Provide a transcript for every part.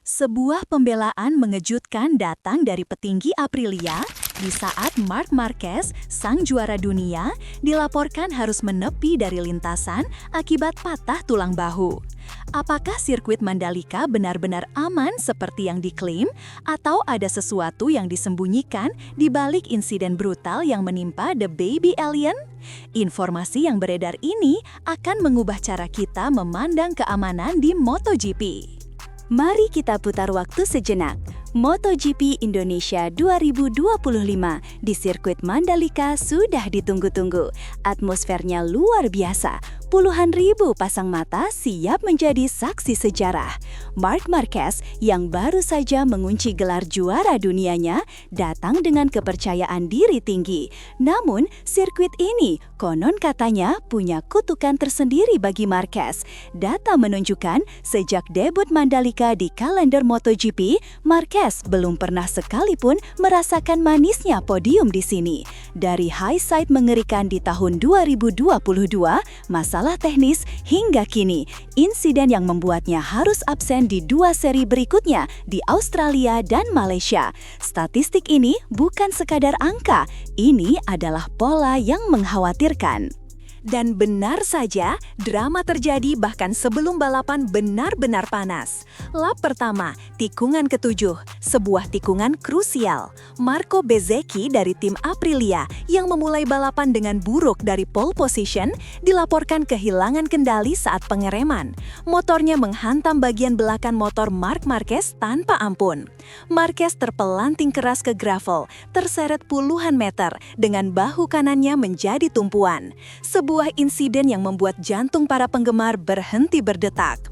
Sebuah pembelaan mengejutkan datang dari petinggi Aprilia di saat Marc Marquez, sang juara dunia, dilaporkan harus menepi dari lintasan akibat patah tulang bahu. Apakah sirkuit Mandalika benar-benar aman seperti yang diklaim, atau ada sesuatu yang disembunyikan di balik insiden brutal yang menimpa The Baby Alien? Informasi yang beredar ini akan mengubah cara kita memandang keamanan di MotoGP. Mari kita putar waktu sejenak. MotoGP Indonesia 2025 di sirkuit Mandalika sudah ditunggu-tunggu. Atmosfernya luar biasa. Puluhan ribu pasang mata siap menjadi saksi sejarah. Marc Marquez yang baru saja mengunci gelar juara dunianya datang dengan kepercayaan diri tinggi. Namun, sirkuit ini konon katanya punya kutukan tersendiri bagi Marquez. Data menunjukkan sejak debut Mandalika di kalender MotoGP, Marquez belum pernah sekalipun merasakan manisnya podium di sini. Dari high side mengerikan di tahun 2022, masalah teknis hingga kini, insiden yang membuatnya harus absen di 2 seri berikutnya di Australia dan Malaysia. Statistik ini bukan sekadar angka, ini adalah pola yang mengkhawatirkan. Dan benar saja, drama terjadi bahkan sebelum balapan benar-benar panas. Lap pertama, tikungan ke-7, sebuah tikungan krusial. Marco Bezzecchi dari tim Aprilia yang memulai balapan dengan buruk dari pole position dilaporkan kehilangan kendali saat pengereman. Motornya menghantam bagian belakang motor Marc Marquez tanpa ampun. Marquez terpelanting keras ke gravel, terseret puluhan meter dengan bahu kanannya menjadi tumpuan. Sebuah insiden yang membuat jantung para penggemar berhenti berdetak.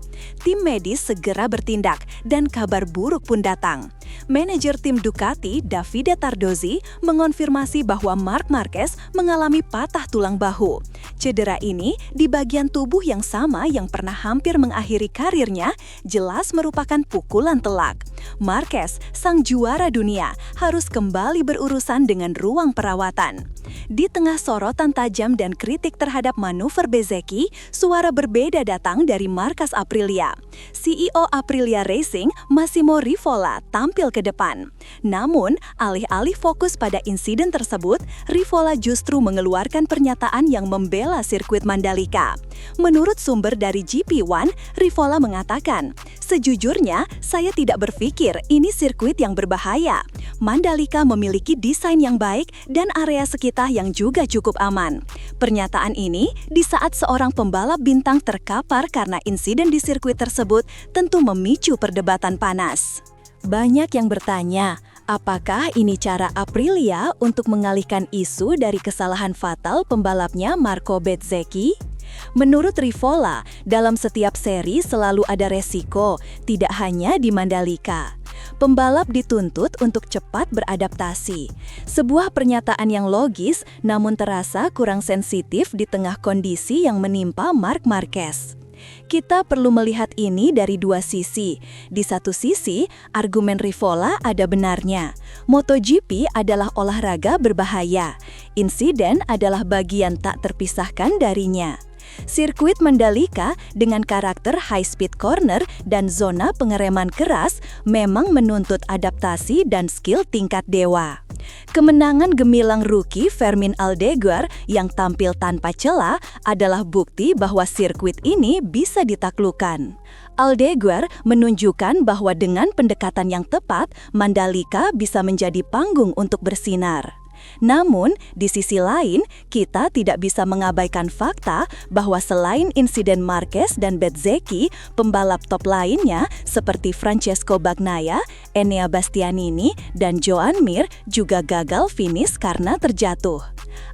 Tim medis segera bertindak dan kabar buruk pun datang. Manajer tim Ducati, Davide Tardozzi, mengonfirmasi bahwa Marc Marquez mengalami patah tulang bahu. Cedera ini di bagian tubuh yang sama yang pernah hampir mengakhiri karirnya, jelas merupakan pukulan telak. Marquez, sang juara dunia, harus kembali berurusan dengan ruang perawatan. Di tengah sorotan tajam dan kritik terhadap manuver Bezzecchi, suara berbeda datang dari markas Aprilia. CEO Aprilia Racing, Massimo Rivola, tampil ke depan. Namun, alih-alih fokus pada insiden tersebut, Rivola justru mengeluarkan pernyataan yang membela sirkuit Mandalika. Menurut sumber dari GP1, Rivola mengatakan, "Sejujurnya, saya tidak berpikir ini sirkuit yang berbahaya. Mandalika memiliki desain yang baik dan area sekitar yang juga cukup aman." Pernyataan ini di saat seorang pembalap bintang terkapar karena insiden di sirkuit tersebut tentu memicu perdebatan panas. Banyak yang bertanya, apakah ini cara Aprilia untuk mengalihkan isu dari kesalahan fatal pembalapnya Marco Bezzecchi? Menurut Rivola, dalam setiap seri selalu ada resiko, tidak hanya di Mandalika. Pembalap dituntut untuk cepat beradaptasi. Sebuah pernyataan yang logis, namun terasa kurang sensitif di tengah kondisi yang menimpa Marc Marquez. Kita perlu melihat ini dari dua sisi. Di satu sisi, argumen Rivola ada benarnya. MotoGP adalah olahraga berbahaya. Insiden adalah bagian tak terpisahkan darinya. Sirkuit Mandalika dengan karakter high-speed corner dan zona pengereman keras memang menuntut adaptasi dan skill tingkat dewa. Kemenangan gemilang rookie Fermin Aldeguer yang tampil tanpa celah adalah bukti bahwa sirkuit ini bisa ditaklukkan. Aldeguer menunjukkan bahwa dengan pendekatan yang tepat, Mandalika bisa menjadi panggung untuk bersinar. Namun, di sisi lain, kita tidak bisa mengabaikan fakta bahwa selain insiden Marquez dan Bezzecchi, pembalap top lainnya seperti Francesco Bagnaia, Enea Bastianini, dan Joan Mir juga gagal finish karena terjatuh.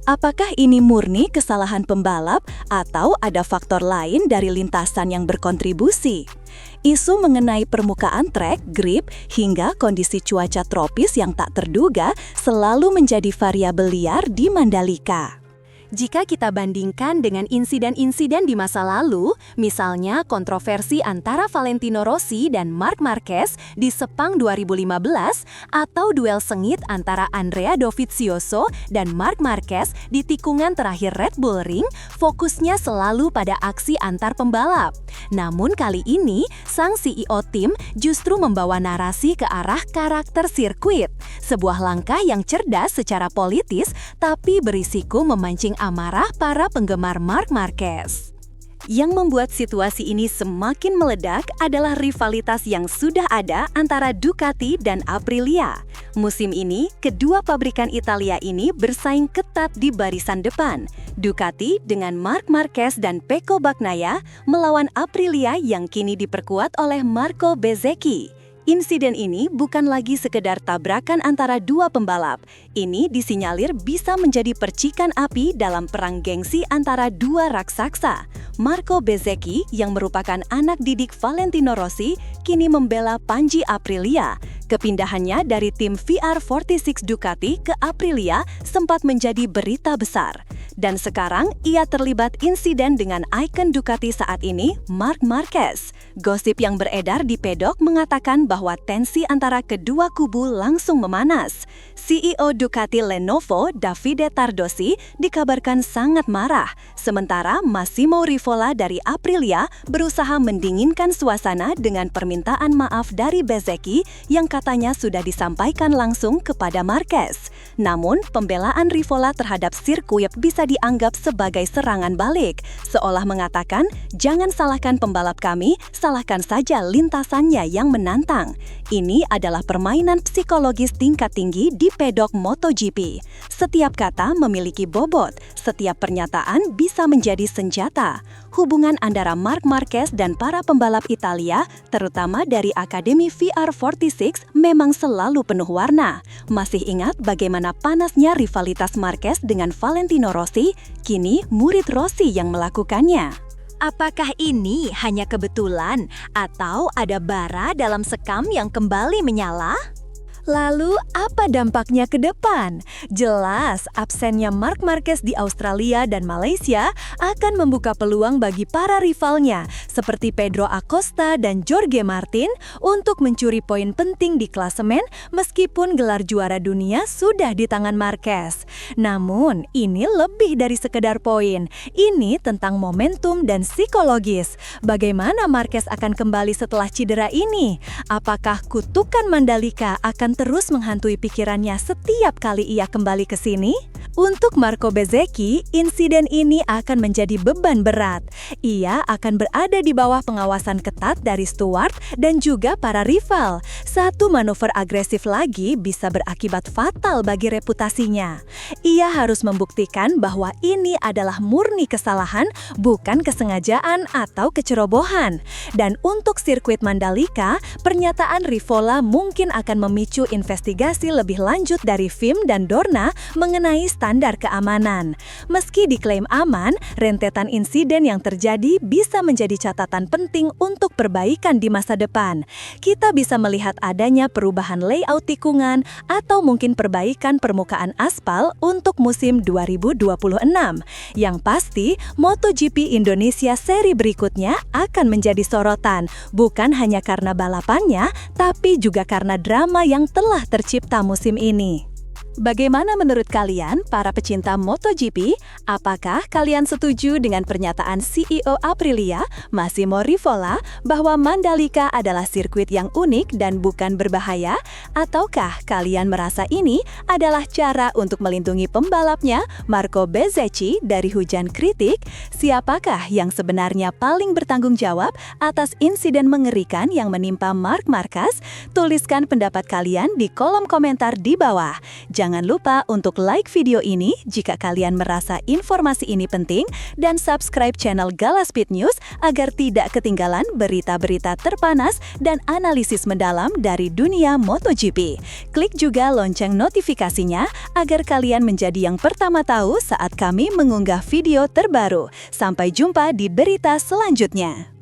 Apakah ini murni kesalahan pembalap atau ada faktor lain dari lintasan yang berkontribusi? Isu mengenai permukaan trek, grip, hingga kondisi cuaca tropis yang tak terduga selalu menjadi variabel liar di Mandalika. Jika kita bandingkan dengan insiden-insiden di masa lalu, misalnya kontroversi antara Valentino Rossi dan Marc Marquez di Sepang 2015 atau duel sengit antara Andrea Dovizioso dan Marc Marquez di tikungan terakhir Red Bull Ring, fokusnya selalu pada aksi antar pembalap. Namun kali ini, sang CEO tim justru membawa narasi ke arah karakter sirkuit, sebuah langkah yang cerdas secara politis tapi berisiko memancing amarah para penggemar Marc Marquez. Yang membuat situasi ini semakin meledak adalah rivalitas yang sudah ada antara Ducati dan Aprilia. Musim ini, kedua pabrikan Italia ini bersaing ketat di barisan depan. Ducati dengan Marc Marquez dan Pecco Bagnaia melawan Aprilia yang kini diperkuat oleh Marco Bezzecchi. Insiden ini bukan lagi sekedar tabrakan antara dua pembalap. Ini disinyalir bisa menjadi percikan api dalam perang gengsi antara dua raksasa. Marco Bezzecchi, yang merupakan anak didik Valentino Rossi, kini membela Panji Aprilia. Kepindahannya dari tim VR46 Ducati ke Aprilia sempat menjadi berita besar. Dan sekarang ia terlibat insiden dengan ikon Ducati saat ini, Marc Marquez. Gosip yang beredar di pedok mengatakan bahwa tensi antara kedua kubu langsung memanas. CEO Ducati Lenovo, Davide Tardosi, dikabarkan sangat marah. Sementara Massimo Rivola dari Aprilia berusaha mendinginkan suasana dengan permintaan maaf dari Bezzecchi yang katanya sudah disampaikan langsung kepada Marquez. Namun, pembelaan Rivola terhadap sirkuit bisa dianggap sebagai serangan balik, seolah mengatakan, "Jangan salahkan pembalap kami, salahkan saja lintasannya yang menantang." Ini adalah permainan psikologis tingkat tinggi di pedok MotoGP. Setiap kata memiliki bobot, setiap pernyataan bisa menjadi senjata. Hubungan antara Marc Marquez dan para pembalap Italia, terutama dari Akademi VR46, memang selalu penuh warna. Masih ingat bagaimana panasnya rivalitas Marquez dengan Valentino Rossi? Kini murid Rossi yang melakukannya. Apakah ini hanya kebetulan atau ada bara dalam sekam yang kembali menyala? Lalu, apa dampaknya ke depan? Jelas, absennya Marc Marquez di Australia dan Malaysia akan membuka peluang bagi para rivalnya, seperti Pedro Acosta dan Jorge Martin, untuk mencuri poin penting di klasemen meskipun gelar juara dunia sudah di tangan Marquez. Namun, ini lebih dari sekedar poin. Ini tentang momentum dan psikologis. Bagaimana Marquez akan kembali setelah cedera ini? Apakah kutukan Mandalika akan terus menghantui pikirannya setiap kali ia kembali ke sini? Untuk Marco Bezzecchi, insiden ini akan menjadi beban berat. Ia akan berada di bawah pengawasan ketat dari steward dan juga para rival. Satu manuver agresif lagi bisa berakibat fatal bagi reputasinya. Ia harus membuktikan bahwa ini adalah murni kesalahan, bukan kesengajaan atau kecerobohan. Dan untuk sirkuit Mandalika, pernyataan Rivola mungkin akan memicu investigasi lebih lanjut dari FIM dan Dorna mengenai standar keamanan. Meski diklaim aman, rentetan insiden yang terjadi bisa menjadi catatan penting untuk perbaikan di masa depan. Kita bisa melihat adanya perubahan layout tikungan atau mungkin perbaikan permukaan aspal untuk musim 2026. Yang pasti, MotoGP Indonesia seri berikutnya akan menjadi sorotan, bukan hanya karena balapannya, tapi juga karena drama yang telah tercipta musim ini. Bagaimana menurut kalian, para pecinta MotoGP? Apakah kalian setuju dengan pernyataan CEO Aprilia, Massimo Rivola, bahwa Mandalika adalah sirkuit yang unik dan bukan berbahaya? Ataukah kalian merasa ini adalah cara untuk melindungi pembalapnya, Marco Bezzecchi, dari hujan kritik? Siapakah yang sebenarnya paling bertanggung jawab atas insiden mengerikan yang menimpa Marc Marquez? Tuliskan pendapat kalian di kolom komentar di bawah. Jangan lupa untuk like video ini jika kalian merasa informasi ini penting dan subscribe channel Galaspeed News agar tidak ketinggalan berita-berita terpanas dan analisis mendalam dari dunia MotoGP. Klik juga lonceng notifikasinya agar kalian menjadi yang pertama tahu saat kami mengunggah video terbaru. Sampai jumpa di berita selanjutnya.